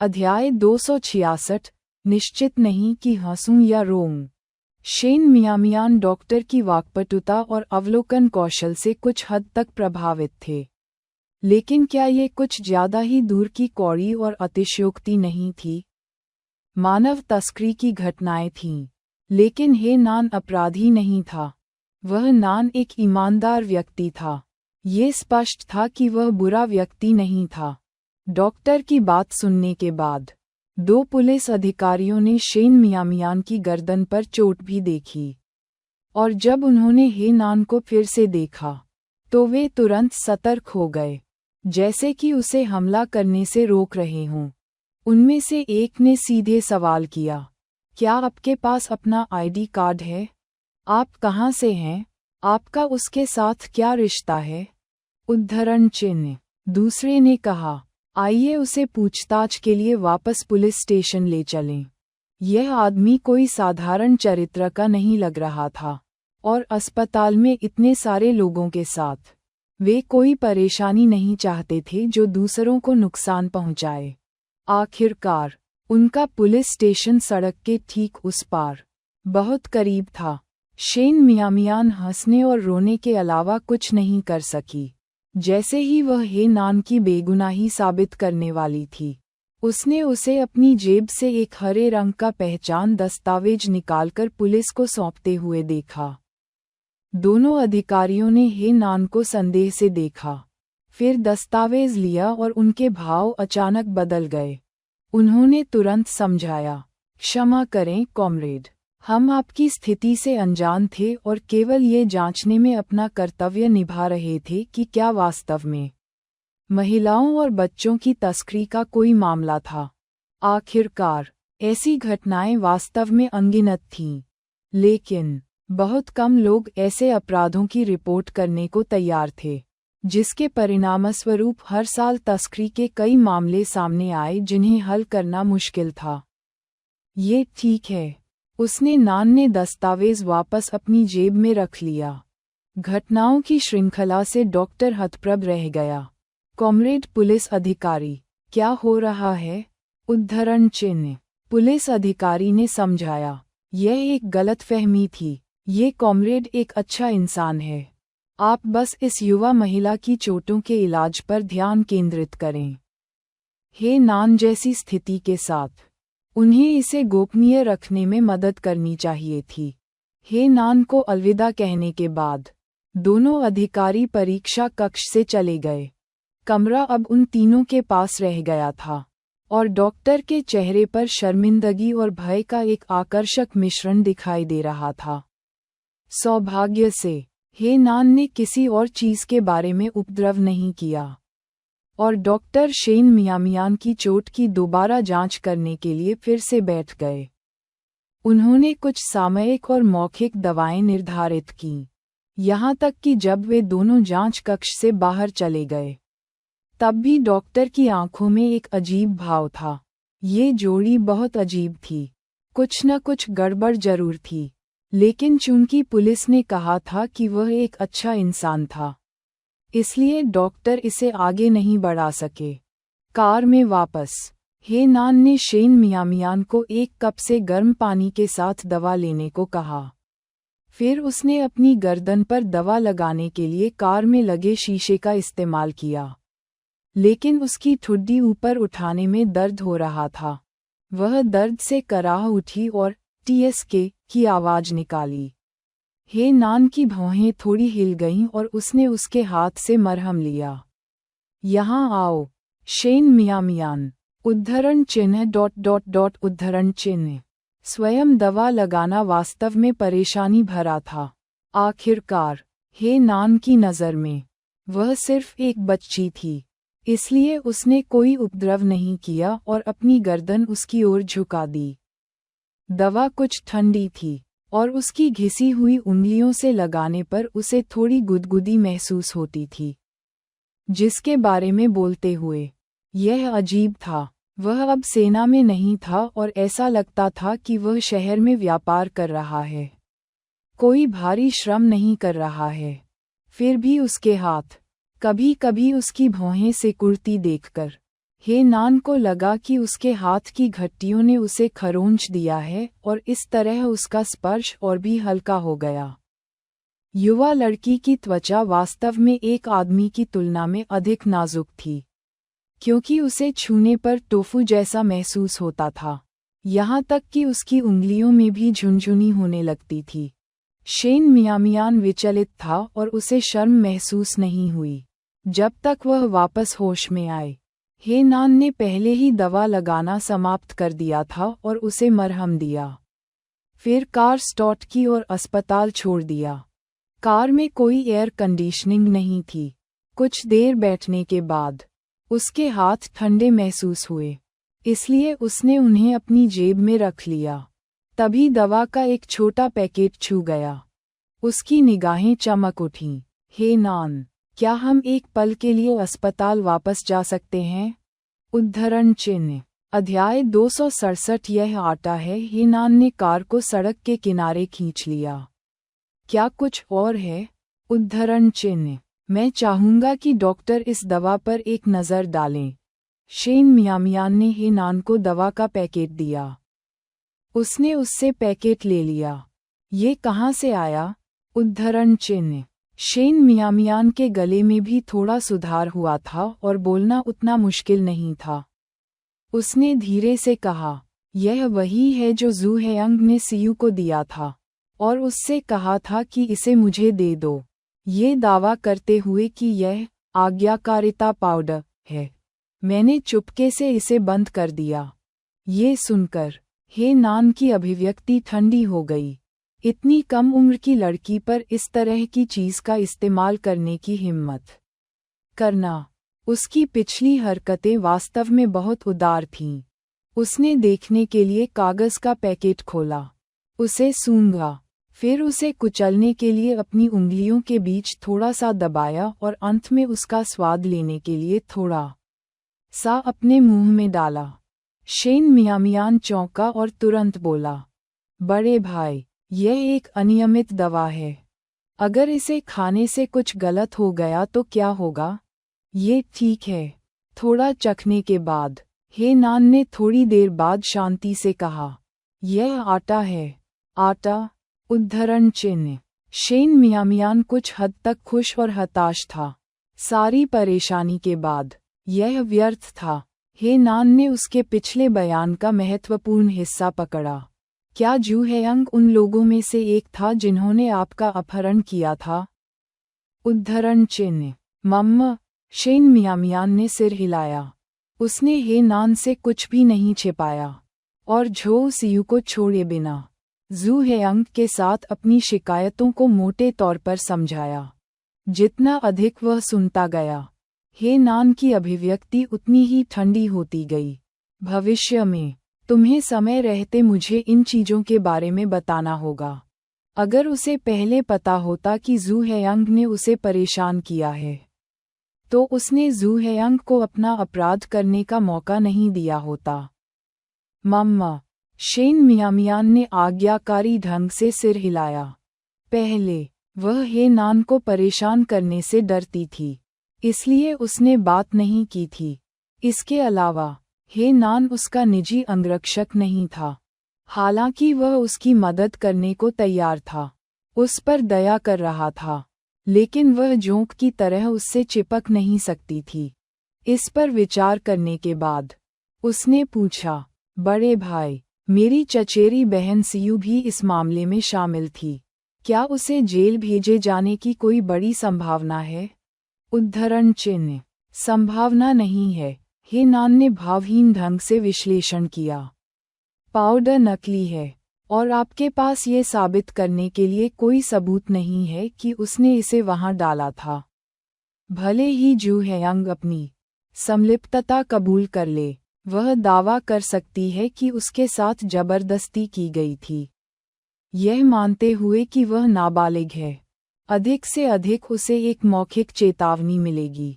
अध्याय 266। निश्चित नहीं कि हंसूं या रोऊं। शेन मियामियान डॉक्टर की वाक्पटुता और अवलोकन कौशल से कुछ हद तक प्रभावित थे, लेकिन क्या ये कुछ ज्यादा ही दूर की कौड़ी और अतिशयोक्ति नहीं थी? मानव तस्करी की घटनाएं थीं, लेकिन हे नान अपराधी नहीं था। वह नान एक ईमानदार व्यक्ति था। ये स्पष्ट था कि वह बुरा व्यक्ति नहीं था। डॉक्टर की बात सुनने के बाद दो पुलिस अधिकारियों ने शेन मियामियान की गर्दन पर चोट भी देखी, और जब उन्होंने हे नान को फिर से देखा तो वे तुरंत सतर्क हो गए, जैसे कि उसे हमला करने से रोक रहे हों। उनमें से एक ने सीधे सवाल किया, क्या आपके पास अपना आईडी कार्ड है? आप कहाँ से हैं? आपका उसके साथ क्या रिश्ता है? उद्धरण चिन्ह। दूसरे ने कहा, आइए उसे पूछताछ के लिए वापस पुलिस स्टेशन ले चलें। यह आदमी कोई साधारण चरित्र का नहीं लग रहा था, और अस्पताल में इतने सारे लोगों के साथ वे कोई परेशानी नहीं चाहते थे जो दूसरों को नुकसान पहुंचाए। आखिरकार उनका पुलिस स्टेशन सड़क के ठीक उस पार बहुत करीब था। शेन मियामियान हंसने और रोने के अलावा कुछ नहीं कर सकी। जैसे ही वह हे नान की बेगुनाही साबित करने वाली थी, उसने उसे अपनी जेब से एक हरे रंग का पहचान दस्तावेज निकालकर पुलिस को सौंपते हुए देखा। दोनों अधिकारियों ने हे नान को संदेह से देखा, फिर दस्तावेज लिया और उनके भाव अचानक बदल गए। उन्होंने तुरंत समझाया, क्षमा करें कॉमरेड, हम आपकी स्थिति से अनजान थे और केवल ये जांचने में अपना कर्तव्य निभा रहे थे कि क्या वास्तव में महिलाओं और बच्चों की तस्करी का कोई मामला था। आखिरकार ऐसी घटनाएं वास्तव में अनगिनत थीं, लेकिन बहुत कम लोग ऐसे अपराधों की रिपोर्ट करने को तैयार थे, जिसके परिणामस्वरूप हर साल तस्करी के कई मामले सामने आए जिन्हें हल करना मुश्किल था। ये ठीक है, उसने नान ने दस्तावेज वापस अपनी जेब में रख लिया। घटनाओं की श्रृंखला से डॉक्टर हतप्रभ रह गया। कॉमरेड पुलिस अधिकारी, क्या हो रहा है? उद्धरण चिन्ह। पुलिस अधिकारी ने समझाया, यह एक गलतफहमी थी। ये कॉमरेड एक अच्छा इंसान है। आप बस इस युवा महिला की चोटों के इलाज पर ध्यान केंद्रित करें। हे नान जैसी स्थिति के साथ उन्हें इसे गोपनीय रखने में मदद करनी चाहिए थी। हे नान को अलविदा कहने के बाद दोनों अधिकारी परीक्षा कक्ष से चले गए। कमरा अब उन तीनों के पास रह गया था, और डॉक्टर के चेहरे पर शर्मिंदगी और भय का एक आकर्षक मिश्रण दिखाई दे रहा था। सौभाग्य से हे नान ने किसी और चीज के बारे में उपद्रव नहीं किया, और डॉक्टर शेन मियामियान की चोट की दोबारा जांच करने के लिए फिर से बैठ गए। उन्होंने कुछ सामयिक और मौखिक दवाएं निर्धारित कीं, यहाँ तक कि जब वे दोनों जांच कक्ष से बाहर चले गए, तब भी डॉक्टर की आंखों में एक अजीब भाव था। ये जोड़ी बहुत अजीब थी। कुछ न कुछ गड़बड़ जरूर थी, लेकिन चूंकि पुलिस ने कहा था कि वह एक अच्छा इंसान था, इसलिए डॉक्टर इसे आगे नहीं बढ़ा सके। कार में वापस हे नान ने शेन मियामियान को एक कप से गर्म पानी के साथ दवा लेने को कहा। फिर उसने अपनी गर्दन पर दवा लगाने के लिए कार में लगे शीशे का इस्तेमाल किया, लेकिन उसकी ठुड्डी ऊपर उठाने में दर्द हो रहा था। वह दर्द से कराह उठी और टीएसके की आवाज निकाली। हे नान की भौहें थोड़ी हिल गईं और उसने उसके हाथ से मरहम लिया। यहाँ आओ, शेन मियामियान। उद्धरण चिन्ह उद्धरण चिन्ह। स्वयं दवा लगाना वास्तव में परेशानी भरा था। आखिरकार हे नान की नज़र में वह सिर्फ एक बच्ची थी, इसलिए उसने कोई उपद्रव नहीं किया और अपनी गर्दन उसकी ओर झुका दी। दवा कुछ ठंडी थी, और उसकी घिसी हुई उंगलियों से लगाने पर उसे थोड़ी गुदगुदी महसूस होती थी, जिसके बारे में बोलते हुए यह अजीब था। वह अब सेना में नहीं था और ऐसा लगता था कि वह शहर में व्यापार कर रहा है, कोई भारी श्रम नहीं कर रहा है। फिर भी उसके हाथ, कभी कभी उसकी भौहें सिकुड़ती देखकर हे नान को लगा कि उसके हाथ की घट्टियों ने उसे खरोंच दिया है और इस तरह उसका स्पर्श और भी हल्का हो गया। युवा लड़की की त्वचा वास्तव में एक आदमी की तुलना में अधिक नाजुक थी, क्योंकि उसे छूने पर टोफू जैसा महसूस होता था, यहाँ तक कि उसकी उंगलियों में भी झुनझुनी होने लगती थी। शेन मियामियान विचलित था और उसे शर्म महसूस नहीं हुई जब तक वह वापस होश में आए। हे नान ने पहले ही दवा लगाना समाप्त कर दिया था और उसे मरहम दिया। फिर कार स्टार्ट की और अस्पताल छोड़ दिया। कार में कोई एयर कंडीशनिंग नहीं थी। कुछ देर बैठने के बाद उसके हाथ ठंडे महसूस हुए, इसलिए उसने उन्हें अपनी जेब में रख लिया। तभी दवा का एक छोटा पैकेट छू गया। उसकी निगाहें चमक उठीं। हे नान, क्या हम एक पल के लिए अस्पताल वापस जा सकते हैं? उद्धरण चिन्ह। अध्याय 267। यह आटा है। हे नान ने कार को सड़क के किनारे खींच लिया। क्या कुछ और है? उद्धरण चिन्ह। मैं चाहूंगा कि डॉक्टर इस दवा पर एक नज़र डालें। शेन मियामियान ने हे नान को दवा का पैकेट दिया। उसने उससे पैकेट ले लिया। ये कहाँ से आया? उद्धरण चिन्ह। शेन मियामियान के गले में भी थोड़ा सुधार हुआ था और बोलना उतना मुश्किल नहीं था। उसने धीरे से कहा, यह वही है जो जू हेयंग ने सियू को दिया था और उससे कहा था कि इसे मुझे दे दो, ये दावा करते हुए कि यह आज्ञाकारिता पाउडर है। मैंने चुपके से इसे बंद कर दिया। ये सुनकर हे नान की अभिव्यक्ति ठंडी हो गई। इतनी कम उम्र की लड़की पर इस तरह की चीज़ का इस्तेमाल करने की हिम्मत करना। उसकी पिछली हरकतें वास्तव में बहुत उदार थीं। उसने देखने के लिए कागज़ का पैकेट खोला, उसे सूंघा, फिर उसे कुचलने के लिए अपनी उंगलियों के बीच थोड़ा सा दबाया और अंत में उसका स्वाद लेने के लिए थोड़ा सा अपने मुंह में डाला। शेन मियामियान चौंका और तुरंत बोला, बड़े भाई, यह एक अनियमित दवा है। अगर इसे खाने से कुछ गलत हो गया तो क्या होगा? ये ठीक है। थोड़ा चखने के बाद हे नान ने थोड़ी देर बाद शांति से कहा, यह आटा है। आटा? उद्धरण चिन्ह। शेन मियामियान कुछ हद तक खुश और हताश था। सारी परेशानी के बाद यह व्यर्थ था। हे नान ने उसके पिछले बयान का महत्वपूर्ण हिस्सा पकड़ा। क्या जू हेयंग उन लोगों में से एक था जिन्होंने आपका अपहरण किया था? उद्धरण चिन्ह। मम्मा। शेन मियामियान ने सिर हिलाया। उसने हे नान से कुछ भी नहीं छिपाया और झो सियू को छोड़े बिना जू हेयंग के साथ अपनी शिकायतों को मोटे तौर पर समझाया। जितना अधिक वह सुनता गया, हे नान की अभिव्यक्ति उतनी ही ठंडी होती गई। भविष्य में तुम्हें समय रहते मुझे इन चीज़ों के बारे में बताना होगा। अगर उसे पहले पता होता कि जू हेयंग ने उसे परेशान किया है, तो उसने जू हेयंग को अपना अपराध करने का मौका नहीं दिया होता। मम्मा। शेन मियामियान ने आज्ञाकारी ढंग से सिर हिलाया। पहले वह हे नान को परेशान करने से डरती थी, इसलिए उसने बात नहीं की थी। इसके अलावा हे नान उसका निजी अंगरक्षक नहीं था। हालांकि वह उसकी मदद करने को तैयार था, उस पर दया कर रहा था, लेकिन वह जोंक की तरह उससे चिपक नहीं सकती थी। इस पर विचार करने के बाद उसने पूछा, बड़े भाई, मेरी चचेरी बहन सियू भी इस मामले में शामिल थी। क्या उसे जेल भेजे जाने की कोई बड़ी संभावना है? उद्धरण चिन्ह। संभावना नहीं है। हे नान ने भावहीन ढंग से विश्लेषण किया। पाउडर नकली है और आपके पास ये साबित करने के लिए कोई सबूत नहीं है कि उसने इसे वहां डाला था। भले ही जू हेयंग अपनी संलिप्तता कबूल कर ले, वह दावा कर सकती है कि उसके साथ जबरदस्ती की गई थी, यह मानते हुए कि वह नाबालिग है। अधिक से अधिक उसे एक मौखिक चेतावनी मिलेगी।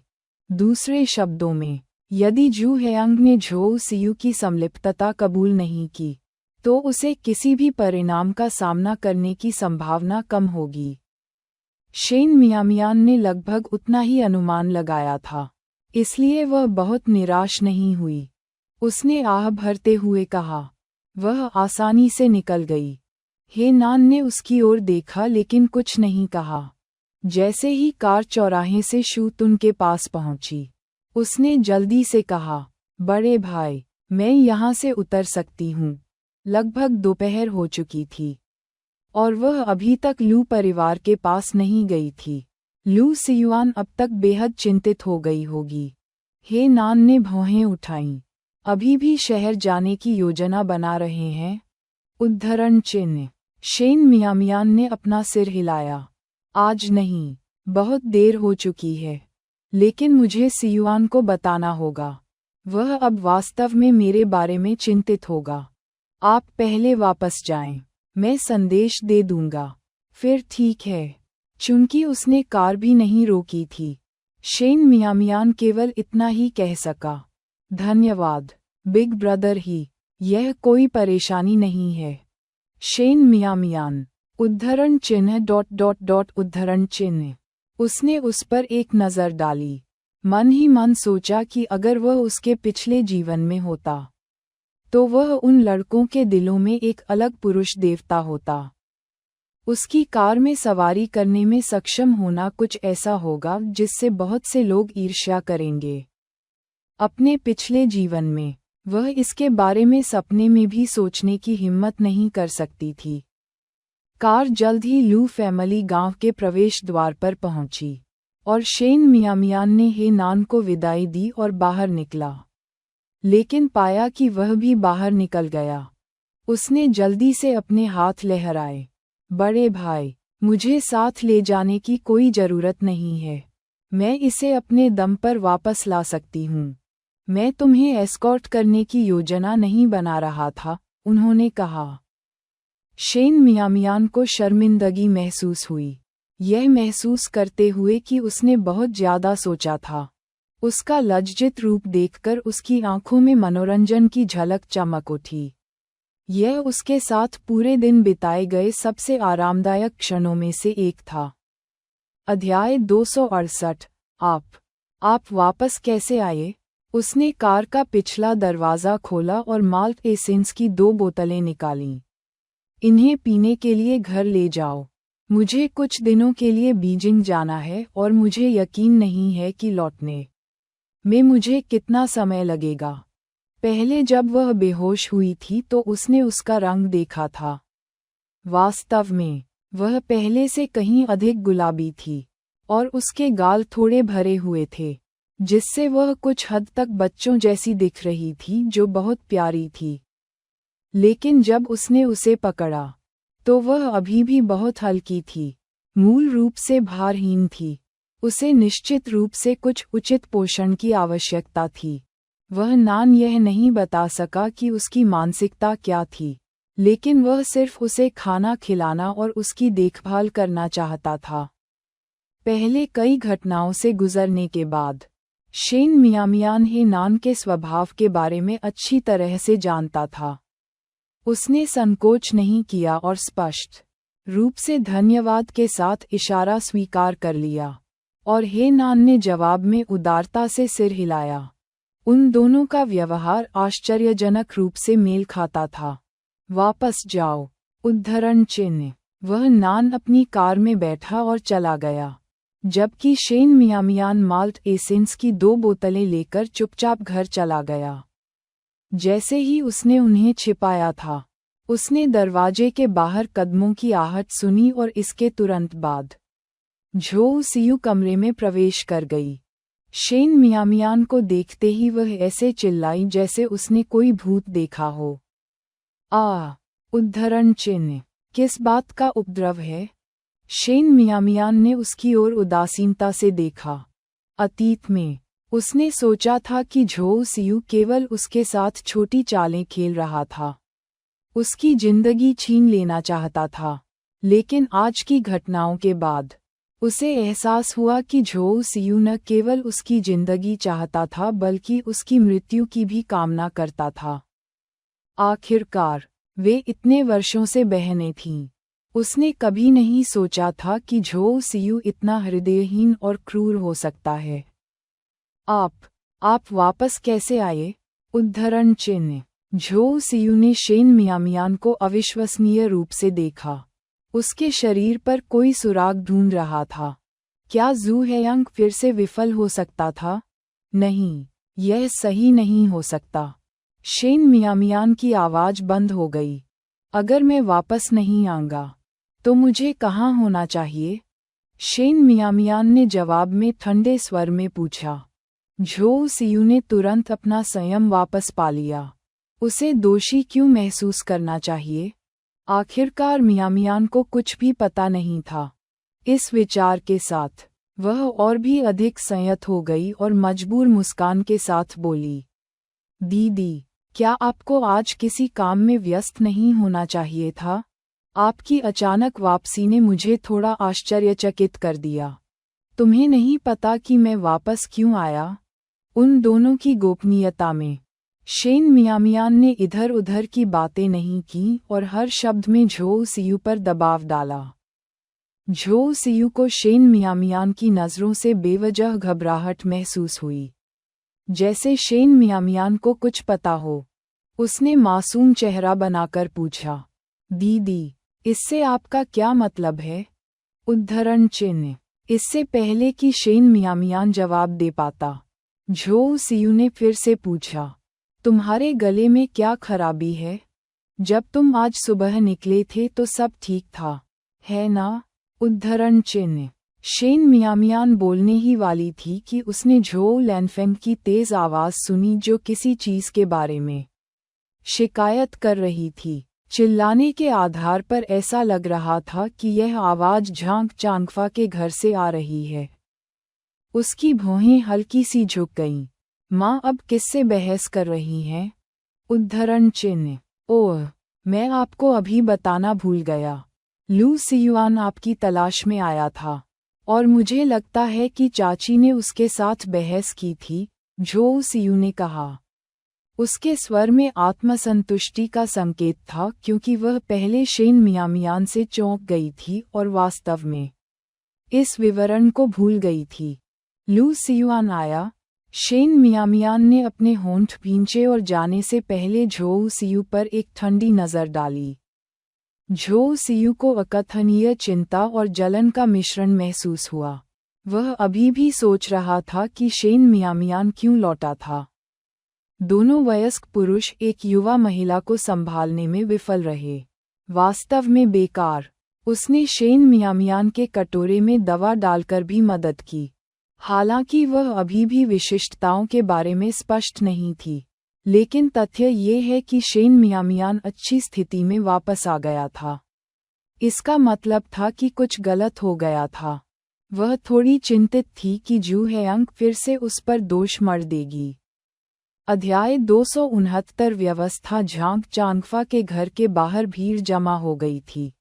दूसरे शब्दों में, यदि जू हेयंग ने झो सियू की संलिप्तता कबूल नहीं की, तो उसे किसी भी परिणाम का सामना करने की संभावना कम होगी। शेन मियामियान ने लगभग उतना ही अनुमान लगाया था। इसलिए वह बहुत निराश नहीं हुई। उसने आह भरते हुए कहा। वह आसानी से निकल गई। हे नान ने उसकी ओर देखा लेकिन कुछ नहीं कहा। जैसे ही कार चौराहे से शूतुन के पास पहुंची, उसने जल्दी से कहा, बड़े भाई, मैं यहाँ से उतर सकती हूँ। लगभग दोपहर हो चुकी थी और वह अभी तक लू परिवार के पास नहीं गई थी। लू सियुआन अब तक बेहद चिंतित हो गई होगी। हे नान ने भौहें उठाईं। अभी भी शहर जाने की योजना बना रहे हैं? उद्धरण चिन्ह। शेन मियामियान ने अपना सिर हिलाया। आज नहीं, बहुत देर हो चुकी है। लेकिन मुझे सियुआन को बताना होगा। वह अब वास्तव में मेरे बारे में चिंतित होगा। आप पहले वापस जाएं, मैं संदेश दे दूंगा। फिर ठीक है। चूंकि उसने कार भी नहीं रोकी थी, शेन मियामियान केवल इतना ही कह सका, धन्यवाद, बिग ब्रदर ही, यह कोई परेशानी नहीं है। शेन मियामियान। उद्धरण चिन्ह उद्धरण चिन्ह। उसने उस पर एक नज़र डाली। मन ही मन सोचा कि अगर वह उसके पिछले जीवन में होता तो वह उन लड़कों के दिलों में एक अलग पुरुष देवता होता। उसकी कार में सवारी करने में सक्षम होना कुछ ऐसा होगा जिससे बहुत से लोग ईर्ष्या करेंगे। अपने पिछले जीवन में वह इसके बारे में सपने में भी सोचने की हिम्मत नहीं कर सकती थी। कार जल्द ही लू फैमिली गांव के प्रवेश द्वार पर पहुंची और शेन मियामियान ने हे नान को विदाई दी और बाहर निकला। लेकिन पाया कि वह भी बाहर निकल गया। उसने जल्दी से अपने हाथ लहराए। बड़े भाई, मुझे साथ ले जाने की कोई जरूरत नहीं है। मैं इसे अपने दम पर वापस ला सकती हूँ। मैं तुम्हें एस्कॉर्ट करने की योजना नहीं बना रहा था, उन्होंने कहा। शेन मियामियान को शर्मिंदगी महसूस हुई, यह महसूस करते हुए कि उसने बहुत ज्यादा सोचा था। उसका लज्जित रूप देखकर उसकी आंखों में मनोरंजन की झलक चमक उठी। यह उसके साथ पूरे दिन बिताए गए सबसे आरामदायक क्षणों में से एक था। अध्याय 268। आप वापस कैसे आए? उसने कार का पिछला दरवाज़ा खोला और माल्ट एसेंस की 2 बोतलें निकालीं। इन्हें पीने के लिए घर ले जाओ। मुझे कुछ दिनों के लिए बीजिंग जाना है और मुझे यकीन नहीं है कि लौटने में मुझे कितना समय लगेगा। पहले जब वह बेहोश हुई थी तो उसने उसका रंग देखा था। वास्तव में वह पहले से कहीं अधिक गुलाबी थी और उसके गाल थोड़े भरे हुए थे, जिससे वह कुछ हद तक बच्चों जैसी दिख रही थी जो बहुत प्यारी थी। लेकिन जब उसने उसे पकड़ा तो वह अभी भी बहुत हल्की थी, मूल रूप से भारहीन थी। उसे निश्चित रूप से कुछ उचित पोषण की आवश्यकता थी। वह नान यह नहीं बता सका कि उसकी मानसिकता क्या थी, लेकिन वह सिर्फ उसे खाना खिलाना और उसकी देखभाल करना चाहता था। पहले कई घटनाओं से गुजरने के बाद शेन मियामियान हे नान के स्वभाव के बारे में अच्छी तरह से जानता था। उसने संकोच नहीं किया और स्पष्ट रूप से धन्यवाद के साथ इशारा स्वीकार कर लिया, और हे नान ने जवाब में उदारता से सिर हिलाया। उन दोनों का व्यवहार आश्चर्यजनक रूप से मेल खाता था। वापस जाओ। उद्धरण चिन्ह। वह नान अपनी कार में बैठा और चला गया, जबकि शेन मियामियान माल्ट एसेंस की 2 बोतलें लेकर चुपचाप घर चला गया। जैसे ही उसने उन्हें छिपाया था, उसने दरवाजे के बाहर कदमों की आहट सुनी और इसके तुरंत बाद झोउ सियू कमरे में प्रवेश कर गई। शेन मियामियान को देखते ही वह ऐसे चिल्लाई जैसे उसने कोई भूत देखा हो। उद्धरण चिन्ह। किस बात का उपद्रव है? शेन मियामियान ने उसकी ओर उदासीनता से देखा। अतीत में उसने सोचा था कि झोउ सियू केवल उसके साथ छोटी चालें खेल रहा था, उसकी जिंदगी छीन लेना चाहता था। लेकिन आज की घटनाओं के बाद उसे एहसास हुआ कि झोउ सियू न केवल उसकी जिंदगी चाहता था बल्कि उसकी मृत्यु की भी कामना करता था। आखिरकार वे इतने वर्षों से बहनें थीं। उसने कभी नहीं सोचा था कि झोउ सियू इतना हृदयहीन और क्रूर हो सकता है। आप वापस कैसे आए? उद्धरण चिन्ह। झो सियू ने शेन मियामियान को अविश्वसनीय रूप से देखा। उसके शरीर पर कोई सुराग ढूंढ रहा था। क्या जू हेयांग फिर से विफल हो सकता था? नहीं, यह सही नहीं हो सकता। शेन मियामियान की आवाज बंद हो गई। अगर मैं वापस नहीं आऊंगा तो मुझे कहाँ होना चाहिए? शेन मियामियान ने जवाब में ठंडे स्वर में पूछा। झो सियू ने तुरंत अपना संयम वापस पा लिया। उसे दोषी क्यों महसूस करना चाहिए? आखिरकार मियामियान को कुछ भी पता नहीं था। इस विचार के साथ वह और भी अधिक संयत हो गई और मजबूर मुस्कान के साथ बोली, दीदी, क्या आपको आज किसी काम में व्यस्त नहीं होना चाहिए था? आपकी अचानक वापसी ने मुझे थोड़ा आश्चर्यचकित कर दिया। तुम्हें नहीं पता कि मैं वापस क्यों आया? उन दोनों की गोपनीयता में शेन मियामियान ने इधर उधर की बातें नहीं की और हर शब्द में झो सियू पर दबाव डाला। झो सियू को शेन मियामियान की नज़रों से बेवजह घबराहट महसूस हुई, जैसे शेन मियामियान को कुछ पता हो। उसने मासूम चेहरा बनाकर पूछा, दीदी, इससे आपका क्या मतलब है? उद्धरण चिन्ह। इससे पहले कि शेन मियामियान जवाब दे पाता, झो सियू ने फिर से पूछा, तुम्हारे गले में क्या खराबी है? जब तुम आज सुबह निकले थे तो सब ठीक था, है ना? उद्धरण चिन्ह। शेन मियामियान बोलने ही वाली थी कि उसने झो लैनफेंग की तेज आवाज सुनी जो किसी चीज के बारे में शिकायत कर रही थी। चिल्लाने के आधार पर ऐसा लग रहा था कि यह आवाज झांग चांगफा के घर से आ रही है। उसकी भौहें हल्की सी झुक गईं। माँ अब किससे बहस कर रही हैं? उद्धरण चिन्ह। ओह, मैं आपको अभी बताना भूल गया। लू सियुआन आपकी तलाश में आया था और मुझे लगता है कि चाची ने उसके साथ बहस की थी, झो सियू ने कहा। उसके स्वर में आत्मसंतुष्टि का संकेत था क्योंकि वह पहले शेन मियामियान से चौंक गई थी और वास्तव में इस विवरण को भूल गई थी। लू सियुआन आया? शेन मियामियान ने अपने होंठ भींचे और जाने से पहले झो सियू पर एक ठंडी नज़र डाली। झो सियू को अकथनीय चिंता और जलन का मिश्रण महसूस हुआ। वह अभी भी सोच रहा था कि शेन मियामियान क्यों लौटा था। दोनों वयस्क पुरुष एक युवा महिला को संभालने में विफल रहे। वास्तव में बेकार। उसने शेन मियामियान के कटोरे में दवा डालकर भी मदद की, हालांकि वह अभी भी विशिष्टताओं के बारे में स्पष्ट नहीं थी। लेकिन तथ्य ये है कि शेन मियामियान अच्छी स्थिति में वापस आ गया था। इसका मतलब था कि कुछ गलत हो गया था। वह थोड़ी चिंतित थी कि जू हेयांग फिर से उस पर दोष मढ़ देगी। अध्याय 269। व्यवस्था। झांग चांगफा के घर के बाहर भीड़ जमा हो गई थी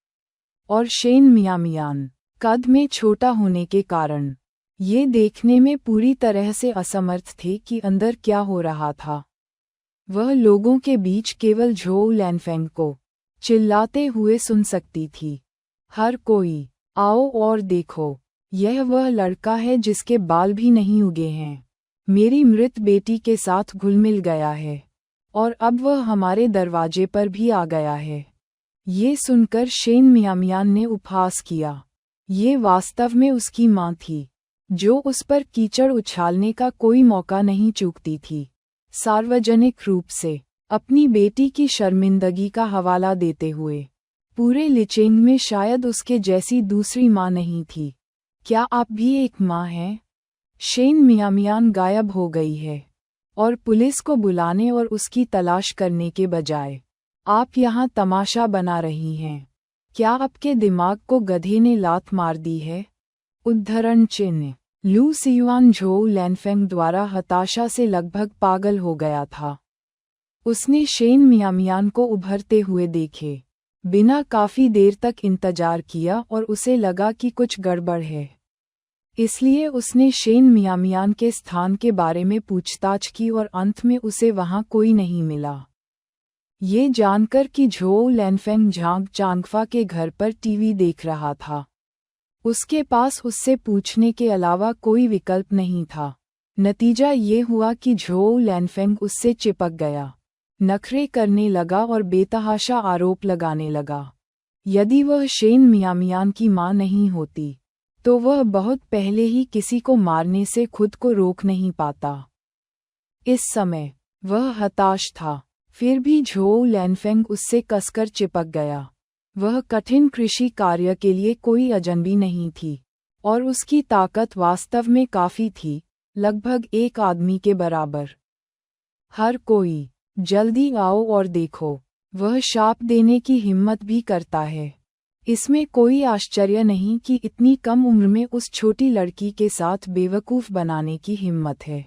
और शेन मियामियान कद में छोटा होने के कारण ये देखने में पूरी तरह से असमर्थ थे कि अंदर क्या हो रहा था। वह लोगों के बीच केवल झो लैनफेंग को चिल्लाते हुए सुन सकती थी, हर कोई, आओ और देखो, यह वह लड़का है जिसके बाल भी नहीं उगे हैं। मेरी मृत बेटी के साथ घुल-मिल गया है और अब वह हमारे दरवाजे पर भी आ गया है। ये सुनकर शेन मियामियान ने उपहास किया। ये वास्तव में उसकी माँ थी, जो उस पर कीचड़ उछालने का कोई मौका नहीं चूकती थी। सार्वजनिक रूप से अपनी बेटी की शर्मिंदगी का हवाला देते हुए पूरे लिचेंग में शायद उसके जैसी दूसरी माँ नहीं थी। क्या आप भी एक माँ हैं? शेन मियामियान गायब हो गई है और पुलिस को बुलाने और उसकी तलाश करने के बजाय आप यहाँ तमाशा बना रही हैं। क्या आपके दिमाग को गधे ने लात मार दी है? उद्धरण चिन्ह। लू सियुआन झो लैनफेंग द्वारा हताशा से लगभग पागल हो गया था। उसने शेन मियामियान को उभरते हुए देखे बिना काफी देर तक इंतजार किया और उसे लगा कि कुछ गड़बड़ है। इसलिए उसने शेन मियामियान के स्थान के बारे में पूछताछ की और अंत में उसे वहां कोई नहीं मिला। ये जानकर कि झो लैनफेंग झांग चांगफा के घर पर टीवी देख रहा था, उसके पास उससे पूछने के अलावा कोई विकल्प नहीं था। नतीजा ये हुआ कि झोउ लैनफेंग उससे चिपक गया, नखरे करने लगा और बेतहाशा आरोप लगाने लगा। यदि वह शेन मियामियान की मां नहीं होती तो वह बहुत पहले ही किसी को मारने से खुद को रोक नहीं पाता। इस समय वह हताश था, फिर भी झोउ लैनफेंग उससे कसकर चिपक गया। वह कठिन कृषि कार्य के लिए कोई अजनबी नहीं थी और उसकी ताकत वास्तव में काफी थी, लगभग एक आदमी के बराबर। हर कोई, जल्दी आओ और देखो, वह शाप देने की हिम्मत भी करता है। इसमें कोई आश्चर्य नहीं कि इतनी कम उम्र में उस छोटी लड़की के साथ बेवकूफ बनाने की हिम्मत है।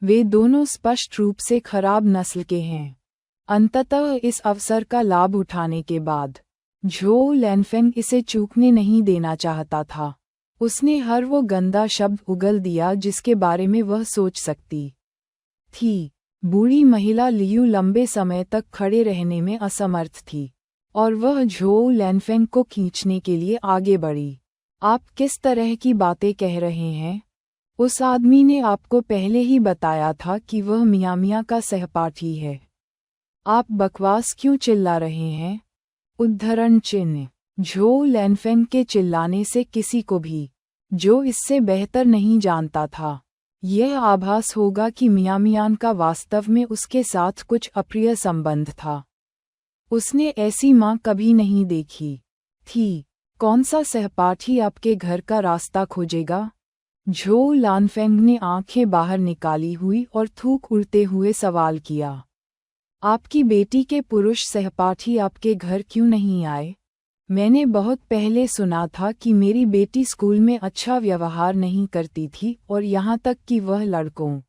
वे दोनों स्पष्ट रूप से खराब नस्ल के हैं। अंततः इस अवसर का लाभ उठाने के बाद झोउ लैनफेंग इसे चूकने नहीं देना चाहता था। उसने हर वो गंदा शब्द उगल दिया जिसके बारे में वह सोच सकती थी। बूढ़ी महिला लियू लंबे समय तक खड़े रहने में असमर्थ थी और वह झोउ लैनफेंग को खींचने के लिए आगे बढ़ी। आप किस तरह की बातें कह रहे हैं? उस आदमी ने आपको पहले ही बताया था कि वह मियामिया का सहपाठी है। आप बकवास क्यों चिल्ला रहे हैं? उद्धरण चिन्ह। झोउ लैनफेंग के चिल्लाने से किसी को भी, जो इससे बेहतर नहीं जानता था, यह आभास होगा कि मियामियान का वास्तव में उसके साथ कुछ अप्रिय संबंध था। उसने ऐसी मां कभी नहीं देखी थी। कौन सा सहपाठी आपके घर का रास्ता खोजेगा? झोउ लैनफेंग ने आंखें बाहर निकाली हुई और थूक उड़ते हुए सवाल किया। आपकी बेटी के पुरुष सहपाठी आपके घर क्यों नहीं आए? मैंने बहुत पहले सुना था कि मेरी बेटी स्कूल में अच्छा व्यवहार नहीं करती थी और यहाँ तक कि वह लड़कों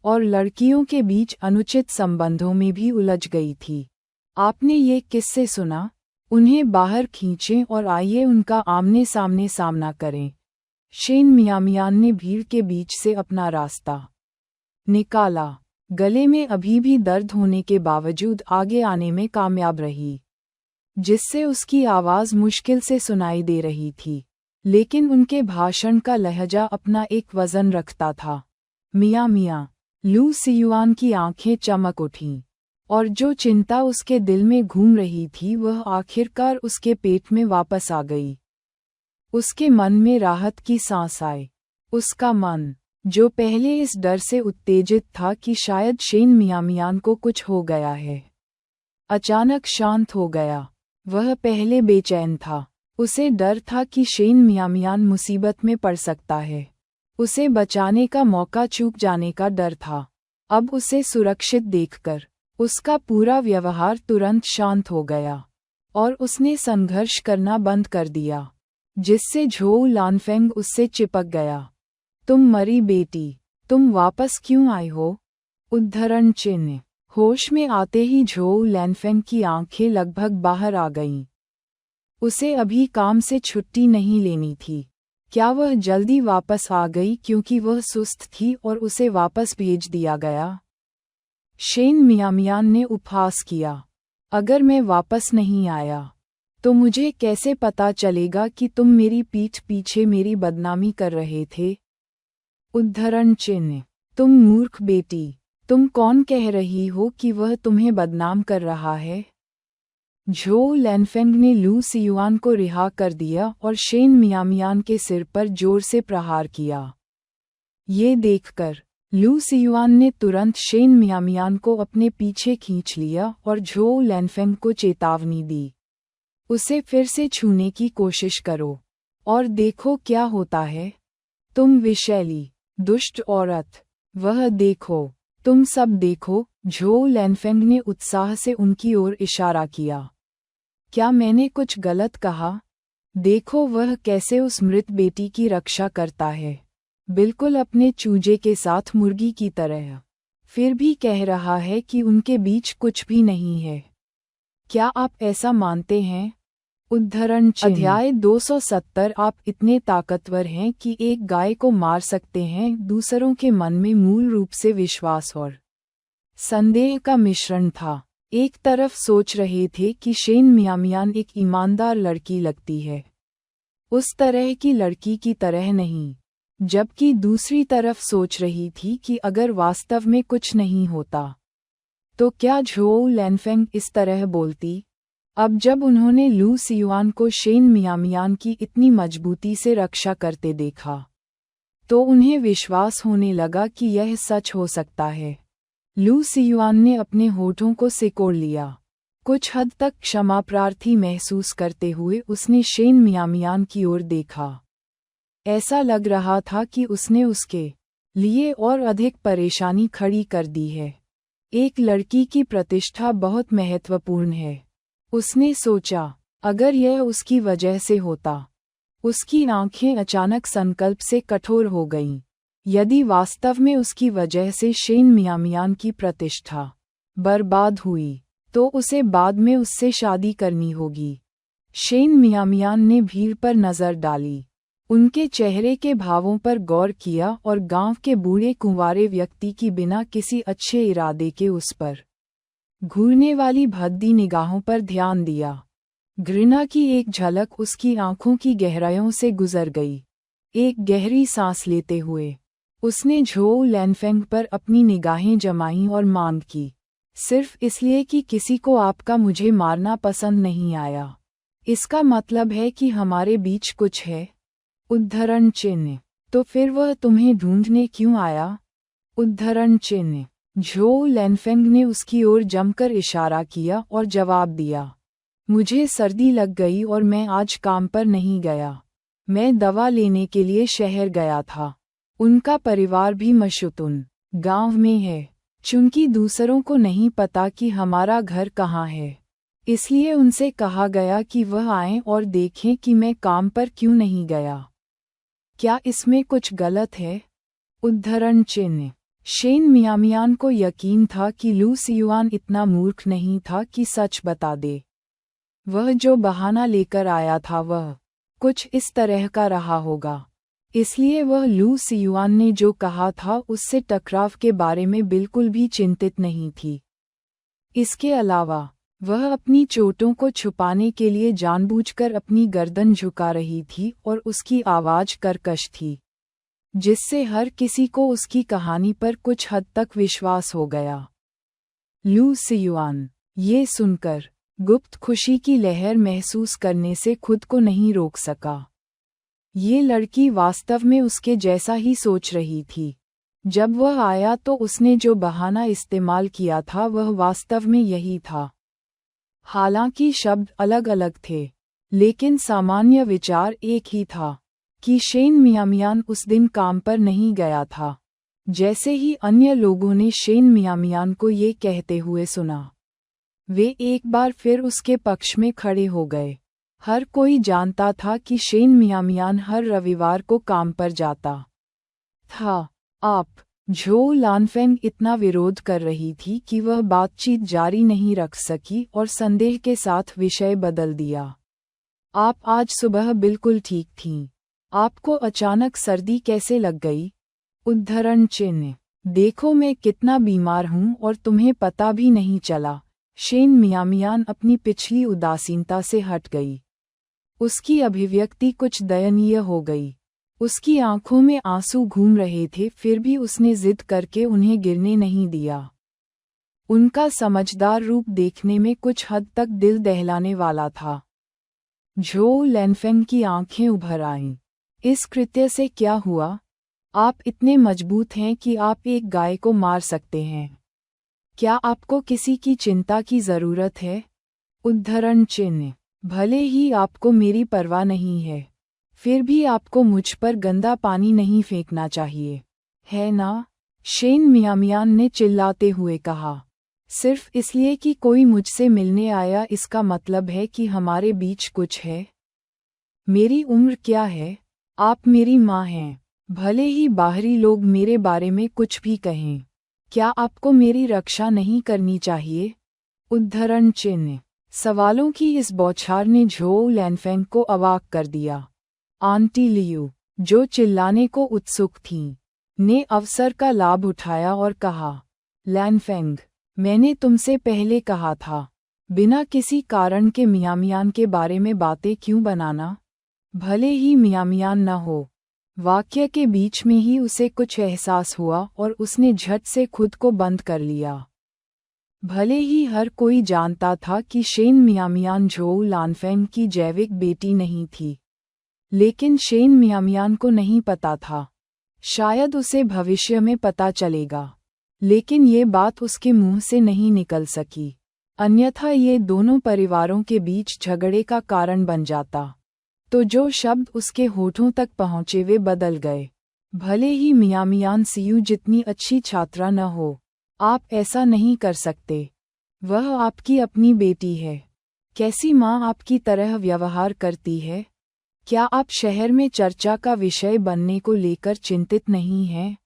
और लड़कियों के बीच अनुचित संबंधों में भी उलझ गई थी। आपने ये किससे सुना? उन्हें बाहर खींचें और आइए उनका आमने सामने सामना करें। शेन मियामियान ने भीड़ के बीच से अपना रास्ता निकाला। गले में अभी भी दर्द होने के बावजूद आगे आने में कामयाब रही, जिससे उसकी आवाज़ मुश्किल से सुनाई दे रही थी, लेकिन उनके भाषण का लहजा अपना एक वज़न रखता था। मियां मियां। लू सियुआन की आंखें चमक उठीं, और जो चिंता उसके दिल में घूम रही थी वह आखिरकार उसके पेट में वापस आ गई। उसके मन में राहत की सांस आई। उसका मन, जो पहले इस डर से उत्तेजित था कि शायद शेन मियामियान को कुछ हो गया है, अचानक शांत हो गया। वह पहले बेचैन था। उसे डर था कि शेन मियामियान मुसीबत में पड़ सकता है। उसे बचाने का मौका चूक जाने का डर था। अब उसे सुरक्षित देखकर उसका पूरा व्यवहार तुरंत शांत हो गया और उसने संघर्ष करना बंद कर दिया, जिससे झोउ लैनफेंग उससे चिपक गया। तुम मरी बेटी, तुम वापस क्यों आई हो? उद्धरण चिन्ह। होश में आते ही झोउ लैनफेंग की आंखें लगभग बाहर आ गईं। उसे अभी काम से छुट्टी नहीं लेनी थी। क्या वह जल्दी वापस आ गई क्योंकि वह सुस्त थी और उसे वापस भेज दिया गया? शेन मियामियान ने उपहास किया। अगर मैं वापस नहीं आया तो मुझे कैसे पता चलेगा कि तुम मेरी पीठ पीछे मेरी बदनामी कर रहे थे? उद्धरण चिन्ह। तुम मूर्ख बेटी, तुम कौन कह रही हो कि वह तुम्हें बदनाम कर रहा है? झोउ लैनफेंग ने लू सियुआन को रिहा कर दिया और शेन मियामियान के सिर पर जोर से प्रहार किया। ये देखकर लू सियुआन ने तुरंत शेन मियामियान को अपने पीछे खींच लिया और झोउ लैनफेंग को चेतावनी दी, उसे फिर से छूने की कोशिश करो और देखो क्या होता है। तुम विषैली, दुष्ट औरत, वह देखो, तुम सब देखो। झोउ लैनफेंग ने उत्साह से उनकी ओर इशारा किया। क्या मैंने कुछ गलत कहा? देखो वह कैसे उस मृत बेटी की रक्षा करता है, बिल्कुल अपने चूजे के साथ मुर्गी की तरह। फिर भी कह रहा है कि उनके बीच कुछ भी नहीं है। क्या आप ऐसा मानते हैं? उद्धरण चिन्ह। अध्याय 270। आप इतने ताकतवर हैं कि एक गाय को मार सकते हैं। दूसरों के मन में मूल रूप से विश्वास और संदेह का मिश्रण था। एक तरफ सोच रहे थे कि शेन मियामियान एक ईमानदार लड़की लगती है, उस तरह की लड़की की तरह नहीं। जबकि दूसरी तरफ सोच रही थी कि अगर वास्तव में कुछ नहीं होता तो क्या झोउ लैनफेंग इस तरह बोलती। अब जब उन्होंने लू सियुआन को शेन मियामियान की इतनी मजबूती से रक्षा करते देखा तो उन्हें विश्वास होने लगा कि यह सच हो सकता है। लू सियुआन ने अपने होठों को सिकोड़ लिया। कुछ हद तक क्षमा प्रार्थी महसूस करते हुए उसने शेन मियामियान की ओर देखा। ऐसा लग रहा था कि उसने उसके लिए और अधिक परेशानी खड़ी कर दी है। एक लड़की की प्रतिष्ठा बहुत महत्वपूर्ण है, उसने सोचा। अगर यह उसकी वजह से होता। उसकी आंखें अचानक संकल्प से कठोर हो गईं। यदि वास्तव में उसकी वजह से शेन मियामियान की प्रतिष्ठा बर्बाद हुई तो उसे बाद में उससे शादी करनी होगी। शेन मियामियान ने भीड़ पर नजर डाली, उनके चेहरे के भावों पर गौर किया और गांव के बूढ़े कुंवारे व्यक्ति की बिना किसी अच्छे इरादे के उस पर घूरने वाली भद्दी निगाहों पर ध्यान दिया। घृणा की एक झलक उसकी आंखों की गहराइयों से गुजर गई। एक गहरी सांस लेते हुए उसने झोउ लैनफेंग पर अपनी निगाहें जमाईं और मांग की, सिर्फ इसलिए कि किसी को आपका मुझे मारना पसंद नहीं आया, इसका मतलब है कि हमारे बीच कुछ है? उद्धरण चिन्ह। तो फिर वह तुम्हें ढूंढने क्यों आया? उद्धरण चिन्ह। झोउ लैनफेंग ने उसकी ओर जमकर इशारा किया और जवाब दिया, मुझे सर्दी लग गई और मैं आज काम पर नहीं गया। मैं दवा लेने के लिए शहर गया था। उनका परिवार भी मशुतुन गांव में है। चूंकि दूसरों को नहीं पता कि हमारा घर कहाँ है, इसलिए उनसे कहा गया कि वह आएं और देखें कि मैं काम पर क्यों नहीं गया। क्या इसमें कुछ गलत है? उद्धरण चिन्ह। शेन मियामियान को यकीन था कि लू सियुआन इतना मूर्ख नहीं था कि सच बता दे। वह जो बहाना लेकर आया था वह कुछ इस तरह का रहा होगा, इसलिए वह लू सियुआन ने जो कहा था उससे टकराव के बारे में बिल्कुल भी चिंतित नहीं थी। इसके अलावा वह अपनी चोटों को छुपाने के लिए जानबूझकर अपनी गर्दन झुका रही थी और उसकी आवाज कर्कश थी, जिससे हर किसी को उसकी कहानी पर कुछ हद तक विश्वास हो गया। लू सियुआन ये सुनकर गुप्त खुशी की लहर महसूस करने से खुद को नहीं रोक सका। ये लड़की वास्तव में उसके जैसा ही सोच रही थी। जब वह आया तो उसने जो बहाना इस्तेमाल किया था वह वास्तव में यही था। हालांकि शब्द अलग अलग थे, लेकिन सामान्य विचार एक ही था कि शेन मियामियान उस दिन काम पर नहीं गया था। जैसे ही अन्य लोगों ने शेन मियामियान को ये कहते हुए सुना, वे एक बार फिर उसके पक्ष में खड़े हो गए। हर कोई जानता था कि शेन मियामियान हर रविवार को काम पर जाता था। आप झोउ लानफेंग इतना विरोध कर रही थी कि वह बातचीत जारी नहीं रख सकी और संदेह के साथ विषय बदल दिया। आप आज सुबह बिल्कुल ठीक थीं। आपको अचानक सर्दी कैसे लग गई? उद्धरण चिन्ह। देखो मैं कितना बीमार हूँ और तुम्हें पता भी नहीं चला। शेन मियामियान अपनी पिछली उदासीनता से हट गई। उसकी अभिव्यक्ति कुछ दयनीय हो गई। उसकी आंखों में आंसू घूम रहे थे, फिर भी उसने जिद करके उन्हें गिरने नहीं दिया। उनका समझदार रूप देखने में कुछ हद तक दिल दहलाने वाला था। झोउ लैनफेंग की आंखें उभर आईं। इस कृत्य से क्या हुआ? आप इतने मजबूत हैं कि आप एक गाय को मार सकते हैं। क्या आपको किसी की चिंता की जरूरत है? उद्धरण चिन्ह। भले ही आपको मेरी परवाह नहीं है, फिर भी आपको मुझ पर गंदा पानी नहीं फेंकना चाहिए, है ना? शेन मियामियान ने चिल्लाते हुए कहा। सिर्फ इसलिए कि कोई मुझसे मिलने आया इसका मतलब है कि हमारे बीच कुछ है? मेरी उम्र क्या है? आप मेरी माँ हैं। भले ही बाहरी लोग मेरे बारे में कुछ भी कहें, क्या आपको मेरी रक्षा नहीं करनी चाहिए? उद्धरण चिन्ह। सवालों की इस बौछार ने झोउ लैनफेंग को अवाक कर दिया। आंटी लियू, जो चिल्लाने को उत्सुक थीं, ने अवसर का लाभ उठाया और कहा, लैनफेंग, मैंने तुमसे पहले कहा था, बिना किसी कारण के मियामियान के बारे में बातें क्यों बनाना? भले ही मियामियान न हो, वाक्य के बीच में ही उसे कुछ एहसास हुआ और उसने झट से खुद को बंद कर लिया। भले ही हर कोई जानता था कि शेन मियामियान झोउ लानफेंग की जैविक बेटी नहीं थी, लेकिन शेन मियामियान को नहीं पता था। शायद उसे भविष्य में पता चलेगा, लेकिन ये बात उसके मुंह से नहीं निकल सकी, अन्यथा ये दोनों परिवारों के बीच झगड़े का कारण बन जाता। तो जो शब्द उसके होठों तक पहुँचे वे बदल गए। भले ही मियामियान सियू जितनी अच्छी छात्रा न हो, आप ऐसा नहीं कर सकते। वह आपकी अपनी बेटी है। कैसी माँ आपकी तरह व्यवहार करती है? क्या आप शहर में चर्चा का विषय बनने को लेकर चिंतित नहीं हैं?